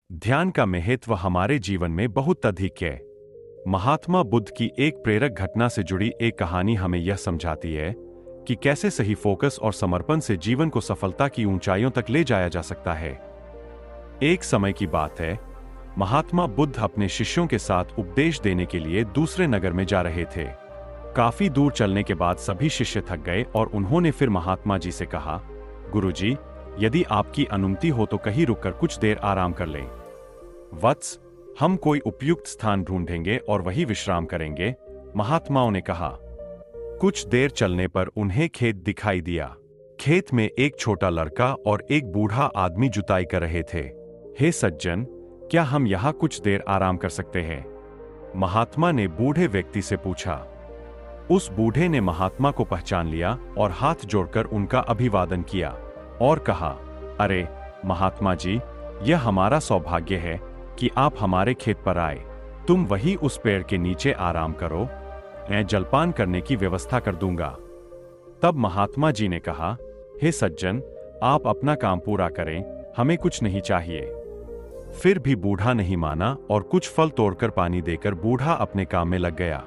ध्यान का महत्व हमारे जीवन में बहुत अधिक है। महात्मा बुद्ध की एक प्रेरक घटना से जुड़ी एक कहानी हमें यह समझाती है कि कैसे सही फोकस और समर्पण से जीवन को सफलता की ऊंचाइयों तक ले जाया जा सकता है। एक समय की बात है, महात्मा बुद्ध अपने शिष्यों के साथ उपदेश देने के लिए दूसरे नगर में जा रहे थे। काफी दूर चलने के बाद सभी शिष्य थक गए और उन्होंने फिर महात्मा जी से कहा, गुरुजी, यदि आपकी अनुमति हो तो कहीं रुककर कुछ देर आराम कर लें। वत्स, हम कोई उपयुक्त स्थान ढूंढेंगे और वहीं विश्राम करेंगे, महात्माओं ने कहा। कुछ देर चलने पर उन्हें खेत दिखाई दिया। खेत में एक छोटा लड़का और एक बूढ़ा आदमी जुताई कर रहे थे। हे सज्जन, क्या हम यहाँ कुछ देर आराम कर सकते हैं? महात्मा ने बूढ़े व्यक्ति से पूछा। उस बूढ़े ने महात्मा को पहचान लिया और हाथ जोड़कर उनका अभिवादन किया और कहा, अरे महात्मा जी, यह हमारा सौभाग्य है कि आप हमारे खेत पर आए। तुम वही उस पेड़ के नीचे आराम करो, मैं जलपान करने की व्यवस्था कर दूंगा। तब महात्मा जी ने कहा, हे सज्जन, आप अपना काम पूरा करें, हमें कुछ नहीं चाहिए। फिर भी बूढ़ा नहीं माना और कुछ फल तोड़कर पानी देकर बूढ़ा अपने काम में लग गया।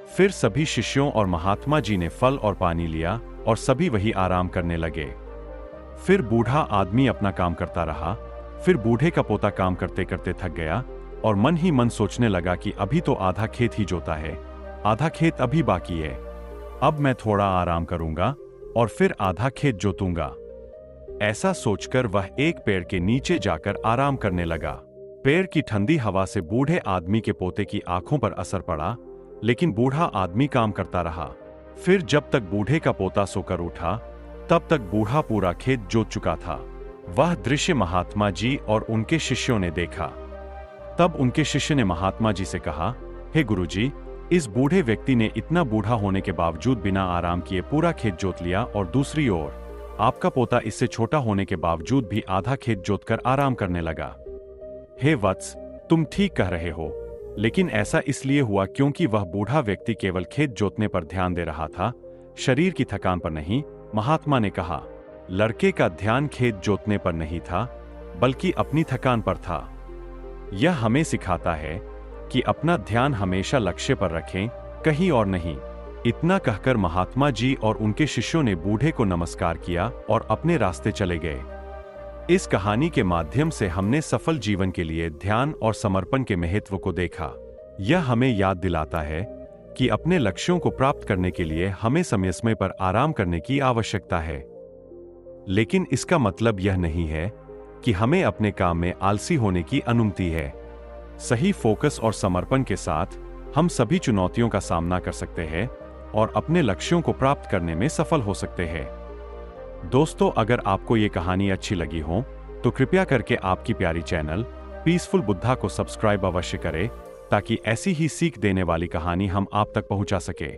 फिर सभी शिष्यों और महात्मा जी ने फल और पानी लिया और सभी वही आराम करने लगे। फिर बूढ़ा आदमी अपना काम करता रहा। फिर बूढ़े का पोता काम करते करते थक गया और मन ही मन सोचने लगा कि अभी तो आधा खेत ही जोता है, आधा खेत अभी बाकी है। अब मैं थोड़ा आराम करूंगा और फिर आधा खेत जोतूंगा। ऐसा सोचकर वह एक पेड़ के नीचे जाकर आराम करने लगा। पेड़ की ठंडी हवा से बूढ़े आदमी के पोते की आंखों पर असर पड़ा, लेकिन बूढ़ा आदमी काम करता रहा। फिर जब तक बूढ़े का पोता सोकर उठा, तब तक बूढ़ा पूरा खेत जोत चुका था। वह दृश्य महात्मा जी और उनके शिष्यों ने देखा। तब उनके शिष्य ने महात्मा जी से कहा, हे गुरुजी, इस बूढ़े व्यक्ति ने इतना बूढ़ा होने के बावजूद बिना आराम किए पूरा खेत जोत लिया और दूसरी ओर आपका पोता इससे छोटा होने के बावजूद भी आधा खेत जोतकर आराम करने लगा। हे वत्स, तुम ठीक कह रहे हो, लेकिन ऐसा इसलिए हुआ क्योंकि वह बूढ़ा व्यक्ति केवल खेत जोतने पर ध्यान दे रहा था, शरीर की थकान पर नहीं। महात्मा ने कहा, लड़के का ध्यान खेत जोतने पर नहीं था, बल्कि अपनी थकान पर था। यह हमें सिखाता है कि अपना ध्यान हमेशा लक्ष्य पर रखें, कहीं और नहीं। इतना कहकर महात्मा जी और उनके शिष्यों ने बूढ़े को नमस्कार किया और अपने रास्ते चले गए। इस कहानी के माध्यम से हमने सफल जीवन के लिए ध्यान और समर्पण के महत्व को देखा। यह हमें याद दिलाता है कि अपने लक्ष्यों को प्राप्त करने के लिए हमें समय समय पर आराम करने की आवश्यकता है। लेकिन इसका मतलब यह नहीं है कि हमें अपने काम में आलसी होने की अनुमति है। सही फोकस और समर्पण के साथ हम सभी चुनौतियों का सामना कर सकते हैं और अपने लक्ष्यों को प्राप्त करने में सफल हो सकते हैं। दोस्तों, अगर आपको ये कहानी अच्छी लगी हो तो कृपया करके आपकी प्यारी चैनल पीसफुल बुद्धा को सब्सक्राइब अवश्य करें, ताकि ऐसी ही सीख देने वाली कहानी हम आप तक पहुंचा सके।